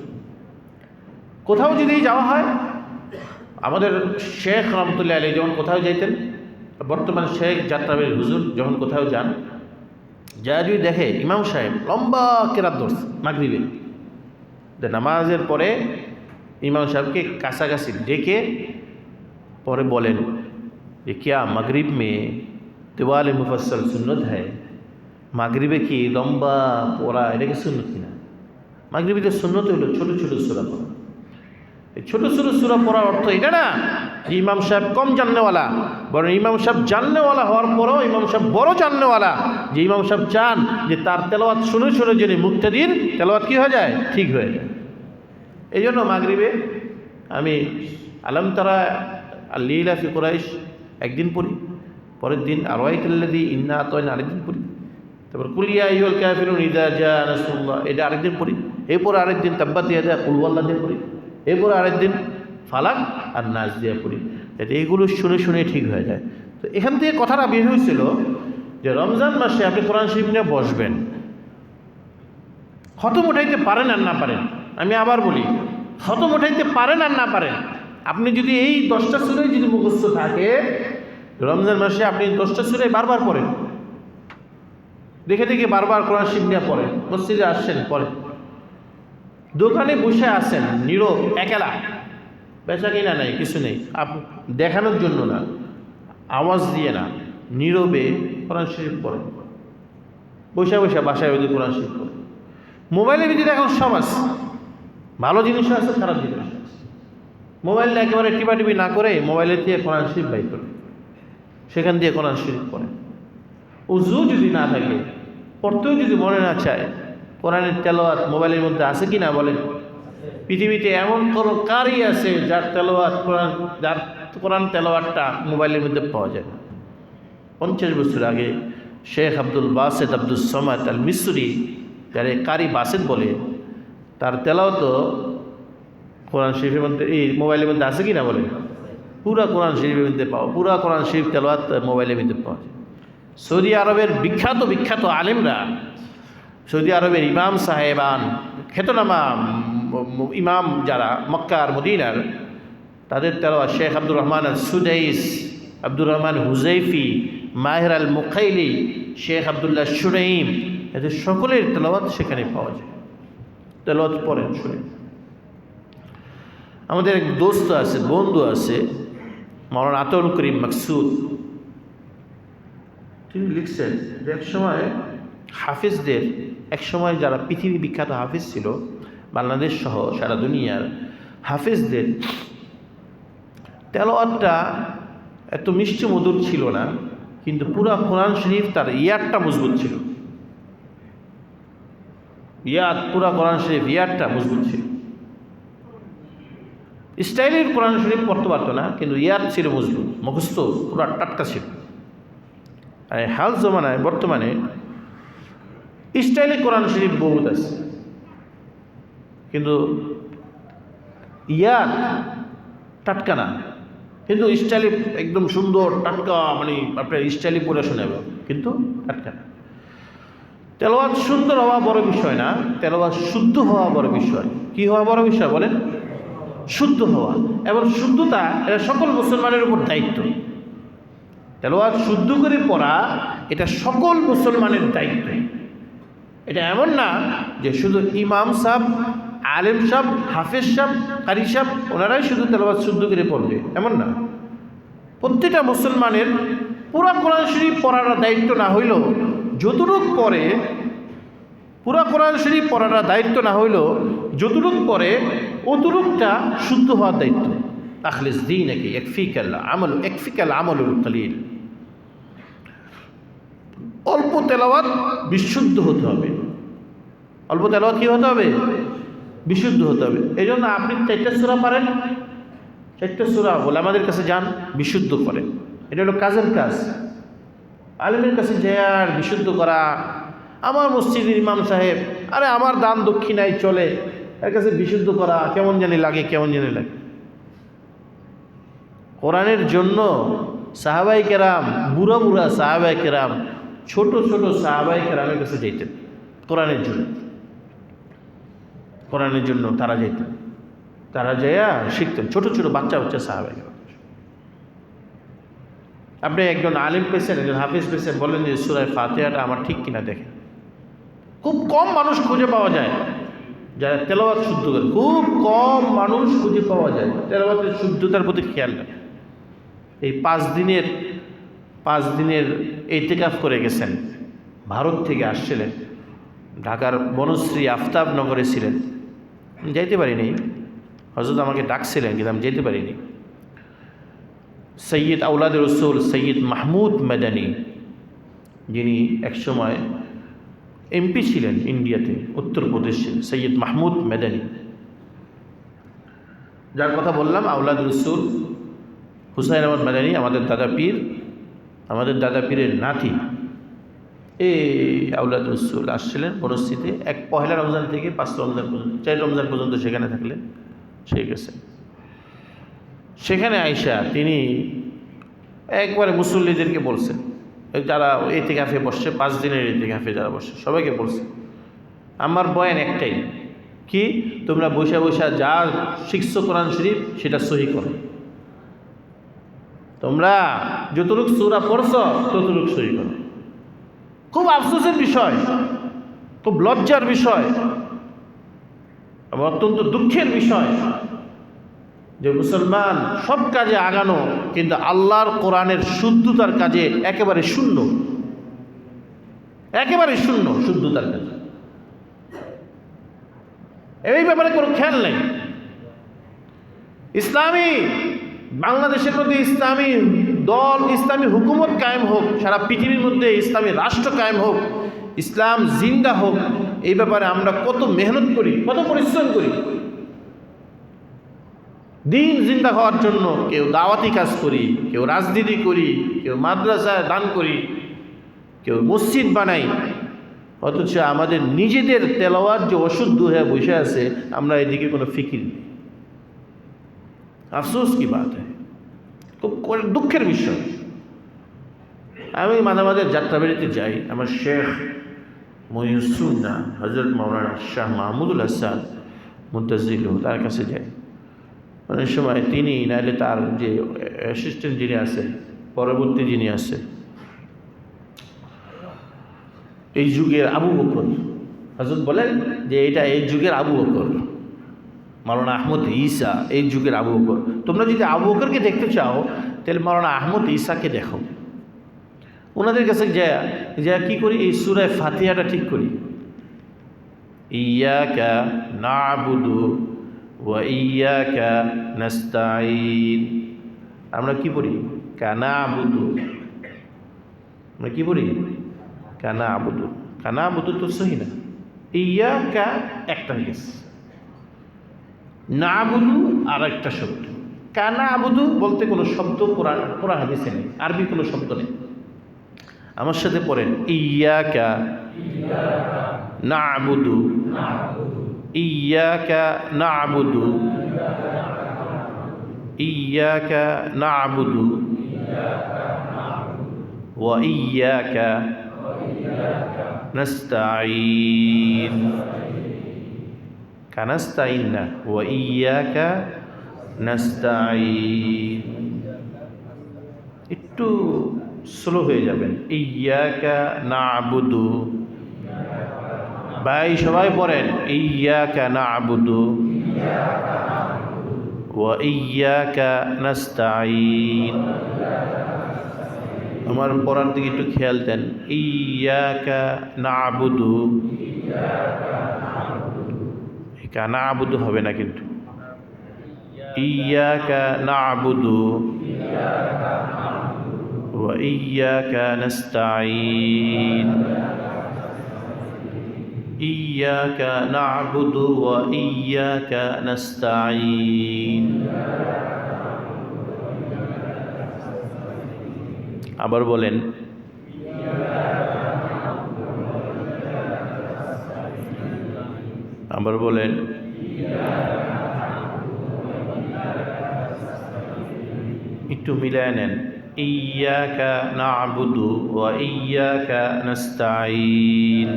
কোথাও যদি যাওয়া হয়, আমাদের শেখ রহমতুল্লাহ আলাইহি যখন কোথাও যাইতেন, বর্তমান শেখ যাত্রাবাড়ির হুজুর যখন কোথাও যান, যা যদি দেখে ইমাম সাহেব লম্বা কেরাত ধরছে মাগরিবে, নামাজের পরে ইমাম সাহেবকে কাছাকাছি ডেকে পরে বলেন যে क्या मगरिब में तिवाल मुफस्सल सुन्नत है, মাগরিবে কি লম্বা পড়া এটা কি সুন্নত কিনা? মাগরিবে তো সুন্নত হলো ছোট ছোট সূরা পড়া। এই ছোট ছোট সূরা পড়ার অর্থ এটা না যে ইমাম সাহেব কম জাননেওয়ালা, বরং ইমাম সাহেব জাননেওয়ালা হওয়ার পরেও ইমাম সাহেব বড় জাননেওয়ালা, যে ইমাম সাহেব চান যে তার তেলাওয়াত শুনে শুনে যিনি মুক্তাদির তেলাওয়াত কী হয়ে যায়, ঠিক হয়ে যায়। এই জন্য মাগরিবে আমি আলাম তারা আর লিলাফি কুরাইশ একদিন পড়ি, পরের দিন আরওয়াইতুল্লাযী ইন্না আতাইনা আরেকদিন পড়ি, তারপর কুল ইয়া আইয়ুহাল কাফিরুন ইযা জা নাসরুল্লাহ এটা আরেকদিন পড়ি, এরপর আরেকদিন তাব্বাত ইয়াদা কুল ওয়াল্লাহ দিয়ে পড়ি, এরপর আরেকদিন ফালাক আর নাস দিয়ে পড়ি, যাতে এইগুলো শুনে শুনে ঠিক হয়ে যায়। তো এখান থেকে কথাটা বের হয়েছিল যে রমজান মাসে আপনি কোরআন শরীফ নিয়ে বসবেন, খতম উঠাইতে পারেন আর না পারেন, আমি আবার বলি, খতম উঠাইতে পারেন আর না পারেন, আপনি যদি এই 10টা সূরাই যদি মুখস্থ থাকে, রমজান মাসে আপনি 10টা সূরাই বারবার পড়েন, দেখে দেখে বারবার কোরআন শরীফ নিয়ে পড়েন, মসজিদে আসছেন পড়েন, দোকানে বসে আসেন নীরব একেলা, বেচা কিনা নাই কিছু নেই, দেখানোর জন্য না, আওয়াজ দিয়ে না, নীরবে কোরআন শরীফ পড়েন, বসে বসে বাসায় ওই কোরআন শরীফ পড়েন। মোবাইলের ভিতরে এখন সব আছে, ভালো জিনিসও আছে, খারাপ জিনিস আছে। মোবাইলটা একেবারে টিপাটিপি না করে মোবাইলের দিয়ে কোরআন শরীফ বাই করে সেখান দিয়ে কোরআন শরীফ পড়ে। উযু যদি না থাকে, পড়তেও যদি মনে না চায়, কোরআনের তেলাওয়াত মোবাইলের মধ্যে আছে কি না বলেন? পৃথিবীতে এমন কোনো কারি আছে যার তেলাওয়াত যার কোরআন তেলাওয়াতটা মোবাইলের মধ্যে পাওয়া যায় না। 50 বছর আগে শেখ আব্দুল বাসেত আব্দুল সমাদ আল মিসরি, যারে কারি বাসেত বলে, তার তেলাওয়াত কোরআন শরীফের মধ্যে এই মোবাইলের মধ্যে আছে কি না বলেন? পুরা কোরআন শরীফের মধ্যে পুরা কোরআন শরীফ তেলাওয়াত মোবাইলের মধ্যে পাওয়া যায়। সৌদি আরবের বিখ্যাত আলেমরা, সৌদি আরবের ইমাম সাহেবান, খ্যাতনামা ইমাম যারা মক্কার মদিনার, তাদের তেলাওয়াত শেখ আব্দুর রহমান আল সুদাইস, আব্দুর রহমান হুজাইফি, মাহির আল মুখাইলি, শেখ আবদুল্লাহ শুরাইম, এদের সকলের তেলাওয়াত সেখানে পাওয়া যায়। তেলাওয়াত পড়েন, শুনেন। আমাদের এক দোস্ত আছে, বন্ধু আছে, মাওলানা আতাউল করিম মাকসুদ, তিনি লিখছেন যে একসময় হাফিজদের, একসময় যারা পৃথিবী বিখ্যাত হাফিজ ছিল বাংলাদেশ সহ সারা দুনিয়ার, হাফিজদের তেলাওয়াতটা এত মিষ্টি মধুর ছিল না, কিন্তু পুরা কোরআন শরীফ তার ইয়াদটা মজবুত ছিল। পুরা কোরআন শরীফ ইয়াদটা মজবুত ছিল। স্টাইলের কোরআন শরীফ পড়তে পারতো না, কিন্তু ইয়াদ ছিল মজবুত, মুখস্থ পুরা টাটকা ছিল। আর হাল জমানায় বর্তমানে স্টাইলে কোরআন শরীফ বহুত আছে, কিন্তু ইয়াদ টাটকা না, কিন্তু স্টাইলে একদম সুন্দর টাটকা, মানে আপনার স্টাইলে পড়ে শোনাবে, কিন্তু টাটকা না। তেলাওয়াত সুন্দর হওয়া বড় বিষয় না, তেলাওয়াত শুদ্ধ হওয়া বড় বিষয়। কি হওয়া বড় বিষয় বলেন? শুদ্ধ হওয়া। এবং শুদ্ধতা এটা সকল মুসলমানের উপর দায়িত্ব। তেলাওয়াত শুদ্ধ করে পড়া এটা সকল মুসলমানের দায়িত্ব। এটা এমন না যে শুধু ইমাম সাহেব, আলেম সাহেব, হাফেজ সাহেব, কারি সাহেব ওনারাই শুধু তেলাওয়াত শুদ্ধ করে পড়বে, এমন না। প্রত্যেকটা মুসলমানের পুরা কোরআন শরীফ পড়ার দায়িত্ব না হইলেও যতটুক পরে, পুরা কোরআন শরীফ পড়ার দায়িত্ব না হইলেও যতটুক পরে অতটুকটা শুদ্ধ হওয়ার দায়িত্ব। আখলিস দীনাকা ইয়াকফিকাল আমালুল কলিল। অল্প তেলাওয়াত বিশুদ্ধ হতে হবে। অল্প তেলাওয়াত কি হতে হবে? বিশুদ্ধ হতে হবে। এই জন্য আপনি 4টা সূরা পারেন, 4টা সূরা বলে আমাদের কাছে যান, বিশুদ্ধ করেন। এটা হলো কাজের কাজ। আলেমের কাছে যে আর বিশুদ্ধ করা, আমার মসজিদের ইমাম সাহেব, আরে আমার দান দক্ষিণায় চলে, এর কাছে বিশুদ্ধ করা কেমন জানি লাগে। কোরআনের জন্য সাহাবায়ে কেরাম, বুড়া বুড়া সাহাবায়ে কেরাম, ছোট ছোট সাহাবায়ে কেরামের কাছে যেতেন কোরআনের জন্য তারা যেতেন, তারা যেয়া শিখতেন। ছোট ছোট বাচ্চা সাহাবায়ে কেরাম। আপনি একজন আলিম পেয়েছেন, একজন হাফিজ পেয়েছেন, বলেন যে সূরা ফাতিহাটা আমার ঠিক কিনা দেখেন। খুব কম মানুষ খুঁজে পাওয়া যায় যারা তেলাওয়াত শুদ্ধ করে, খুব কম মানুষ খুঁজে পাওয়া যায় তেলাওয়াতের শুদ্ধতার প্রতি খেয়াল রাখে। এই 5 দিনের ইতিকাফ করে গেছেন, ভারত থেকে আসছিলেন, ঢাকার বনশ্রী আফতাবনগরে ছিলেন, যাইতে পারিনি। হযরত আমাকে ডাকছিলেন কিন্তু আমি যেতে পারিনি। সৈয়দ আওলাদ রসুল সৈয়দ মাহমুদ মাদানী, যিনি একসময় এমপি ছিলেন ইন্ডিয়াতে, উত্তরপ্রদেশে, সৈয়দ মাহমুদ মাদানী, যার কথা বললাম, আওলাদ রসুল হুসাইন আহমদ মাদানী, আমাদের দাদা পীরের নাতি। এই আওলাদ রসুল আসছিলেন বনশ্রীতে, 1 রমজান থেকে 5 রমজান পর্যন্ত, 4 রমজান পর্যন্ত সেখানে থাকলেন, সে গেছেন। সেখানে আইসা তিনি একবারে মুসল্লিদেরকে বলছেন, যারা ইতিকাফে বসছে, 5 দিনের ইতিকাফে যারা বসছে, সবাইকে বলছেন, আমার বয়ান একটাই, কি তোমরা বসে যা শিখছো কোরআন শরীফ সেটা সহি করো। তোমরা যতটুকু সূরা পড়ছো ততটুকু সহি করো। খুব আফসোসের বিষয়, খুব লজ্জার বিষয় এবং অত্যন্ত দুঃখের বিষয় যে মুসলমান সব কাজে আগানো, কিন্তু আল্লাহর কোরআনের শুদ্ধতার কাজে একেবারে শূন্য, শুদ্ধতার কাজে। এই ব্যাপারে কোনো খেয়াল নেই। বাংলাদেশের মধ্যে ইসলামী দল, ইসলামী হুকুমত কায়েম হোক, সারা পৃথিবীর মধ্যে ইসলামী রাষ্ট্র কায়েম হোক, ইসলাম জিন্দা হোক, এই ব্যাপারে আমরা কত মেহনত করি, কত পরিশ্রম করি। দিন জিন্দা হওয়ার জন্য কেউ দাওয়াতি কাজ করি, কেউ রাজনীতি করি, কেউ মাদ্রাসায় দান করি, কেউ মসজিদ বানাই, অথচ আমাদের নিজেদের তেলাওয়াত যে অশুদ্ধ হয়ে বসে আছে, আমরা এদিকে কোনো ফিকির নেই। আফসোস কি বাত, খুব দুঃখের বিষয়। আমি মাঝে মাঝে যাত্রাবাড়িতে যাই, আমার শেখ মহিউসুন্নাহ হযরত মাওলানা শাহ মাহমুদুল হাসান মুনতাজিল, তার কাছে যাই। অনেক সময় তিনি নাইলে তার যে অ্যাসিস্ট্যান্ট যিনি আছে, পরবর্তী যিনি আছে, এই যুগের আবু বকর, হযরত বলেন যে এটা এই যুগের আবু বকর, মাওলানা আহমদ ঈসা এই যুগের আবু বকর। তোমরা যদি আবু বকরকে দেখতে চাও তাহলে মাওলানা আহমদ ঈসাকে দেখো। ওনাদের কাছে যা কি করি, এই সূরা ফাতিহাটা ঠিক করি, ইয়াকা না'বুদু ওয়া ইয়াকা নাস্তাঈন। আমরা কি পড়ি? কানা'বুদু। আমরা কি পড়ি? কানা'বুদু। কানা'বুদু তো সহি না, ইয়াকা একটা হয়ে গেছে, না'বুদু আর একটা শব্দ। কানা'বুদু বলতে কোনো শব্দ কোরআন হাদিসে নেই, আরবি কোনো শব্দ নেই। আমার সাথে পড়েন, ইয়াকা না'বুদু, ইয়াকা না'বুদু, ইয়াকা না'বুদু ওয়া ইয়াকা নাস্তাঈন। কানাস্তাঈন না, ওয়া ইয়াকা নাস্তাঈন। একটু স্লো হয়ে যাবেন, ইয়াকা না'বুদু। ভাই সবাই পড়েন, ইয়াকা না'বুদু وإياك نستعين আমার পড়ার দিকে একটু খেয়াল দেন ইয়াকা না'বুদু একা না'বুদু হবে না কিন্তু ইয়াকা না'বুদু ওয়া ইয়াকা নাস্তাঈন ইয়াকা না'বুদু ওয়া ইয়াকা নাস্তাঈন আবার বলেন আবার বলেন একটু মিলায় নেন ইয়াকা না'বুদু ওয়া ইয়াকা নাস্তাঈন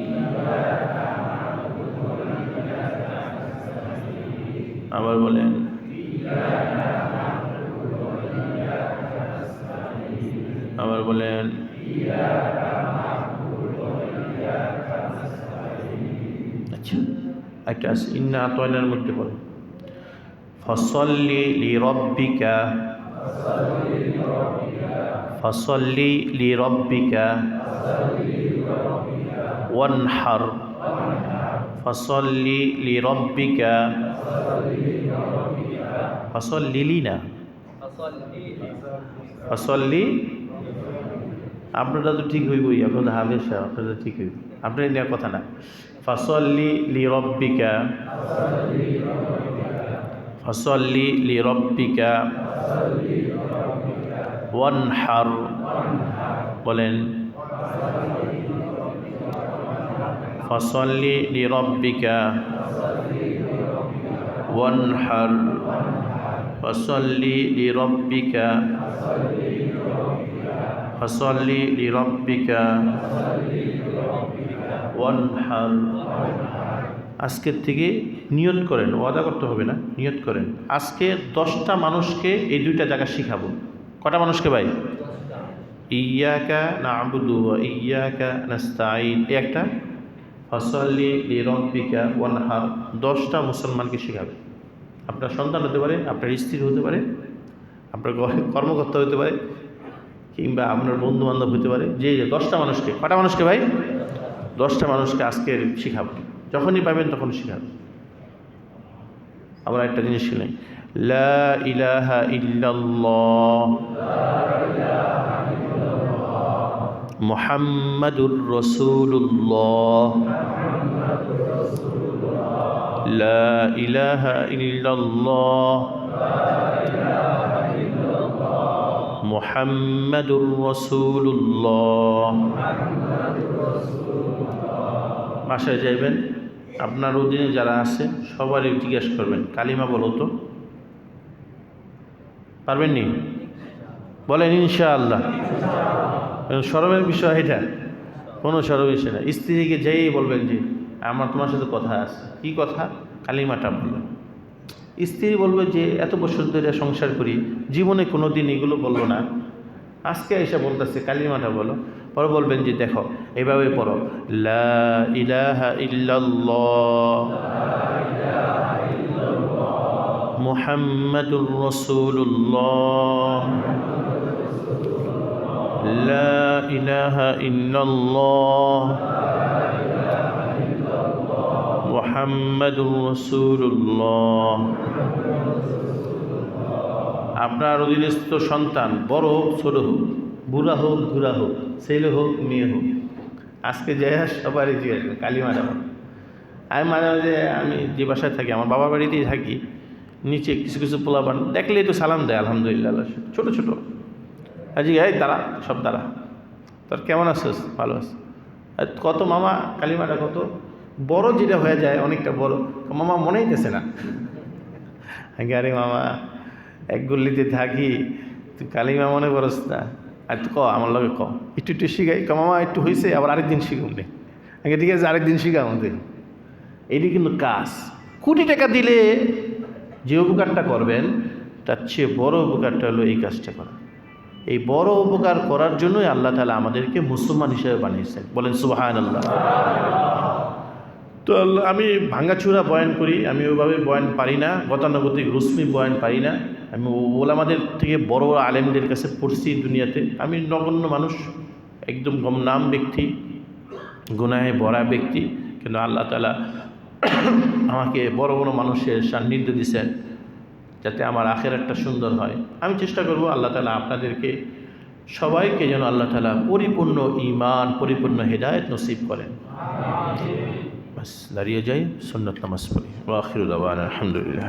আবার বলেন আবার বলেন আচ্ছা একটা আছে ইন্না আতাইনার মধ্যে বলেন ফাসাল্লি লিরাব্বিকা ফাসাল্লি লিরাব্বিকা ওয়ানহার ফাসাল্লি লিরাব্বিকা ফাসাল্লি লিনা ফাসাল্লি আপনারা তো ঠিক হইবই আপনাদের হাফেজ সাহেব আপনারা ঠিক হইব আপনার নেওয়ার কথা না ফাসাল্লি লিরাব্বিকা ফাসাল্লি লিরাব্বিকা ওয়ানহার বলেন ফাসাল্লি লিরাব্বিকা ওয়ানহার ফাসাল্লি লিরাব্বিকা ফাসাল্লি লিরাব্বিকা ওয়ানহার আজকের থেকে নিয়ত করেন ওয়াদা করতে হবে না নিয়ত করেন আজকে 10টা মানুষকে এই দুইটা জায়গা শিখাবো কটা মানুষকে ভাই ইয়াকা না'বুদু ওয়া ইয়াকা নাস্তাঈন একটা ফাসাল্লি লিরাব্বিকা ওয়ানহার 10টা মুসলমানকে শিখাবে আপনার সন্তান হতে পারে আপনার স্ত্রী হতে পারে আপনার কর্মকর্তা হতে পারে কিংবা আপনার বন্ধু বান্ধব হতে পারে যে 10টা মানুষকে কটা মানুষকে ভাই 10টা মানুষকে আজকে শিখাবো যখনই পাবেন তখন শিখাবো আমরা একটা জিনিস শুনি লা ইলাহা ইল্লাল্লাহ মুহাম্মাদুর রাসূলুল্লাহ লা ইলাহা ইল্লাল্লাহ মুহাম্মাদুর রাসূলুল্লাহ বাসায় যাইবেন আপনার অধীনে যারা আছে সবারই জিজ্ঞেস করবেন কালিমা বলো তো পারবেন নি বলেন ইনশাআল্লাহ শরমের বিষয় এটা কোনো শরমের বিষয় না স্ত্রীকে যেই বলবেন যে আমার তোমার সাথে কথা আছে কি কথা কালিমাটা বলবেন স্ত্রী বলবে যে এত বছর ধরে সংসার করি জীবনে কোনো দিন এগুলো বললো না আজকে এসে বলতেছে কালিমাটা বলো পরে বলবেন যে দেখো এইভাবে পড়ো লা ইলাহা ইল্লাল্লাহ মুহাম্মাদুর রাসূলুল্লাহ লা ইলাহা ইল্লাল্লাহ মুহাম্মাদুর রাসূলুল্লাহ আপনার অধীনস্থ সন্তান বড় হোক ছোট হোক বুড়া হোক ঘুরা হোক ছেলে হোক মেয়ে হোক আজকে যাই সবারই জিজ্ঞেস কালিমাটা আমি মাঝে মাঝে আমি যে বাসায় থাকি আমার বাবার বাড়িতেই থাকি নিচে কিছু কিছু পোলাপান দেখলেই তো সালাম দেয় আলহামদুলিল্লাহ ছোটো ছোটো আজকে এই দাঁড়া সব দাঁড়া তোর কেমন আছিস ভালো আছিস কত মামা কালিমাটা কত বড় যেটা হয়ে যায় অনেকটা বড় মামা মনেই গেছে না আরে মামা এক গল্লিতে থাকি তুই কালিমা মনে করস না আর তুই ক আমার লগে ক একটু একটু শিখাই মামা একটু হয়েছে আবার আরেকদিন শিখুন রে আগে ঠিক আছে আরেকদিন শিখা আমাদের এটি কিন্তু কাজ কোটি টাকা দিলে যে উপকারটা করবেন তার চেয়ে বড় উপকারটা হলো এই কাজটা করা এই বড় উপকার করার জন্যই আল্লাহ তাআলা আমাদেরকে মুসলমান হিসেবে বানিয়েছেন বলেন সুবহানাল্লাহ তো আমি ভাঙ্গাচুরা বয়ান করি, আমি ওইভাবে বয়ান পারি না, গতানুগতিক রুসমি বয়ান পারি না। আমি ওলামাদের থেকে বড় আলেমদের কাছে পড়ছি দুনিয়াতে। আমি নগণ্য মানুষ, একদম গমনাম ব্যক্তি, গুনাহে ভরা ব্যক্তি, কিন্তু আল্লাহ তাআলা আমাকে বড় বড় মানুষের সান্নিধ্য দিয়েছেন যাতে আমার আখিরাতটা সুন্দর হয়। আমি চেষ্টা করব আল্লাহ তাআলা আপনাদেরকে সবাইকে যেন আল্লাহ তাআলা পরিপূর্ণ ঈমান, পরিপূর্ণ হিদায়াত নসিব করেন। বাস দাঁড়িয়ে যাই, সুন্নাত নামাজ পড়ি। ওয়া আখিরু দাওয়ানা আলহামদুলিল্লাহ।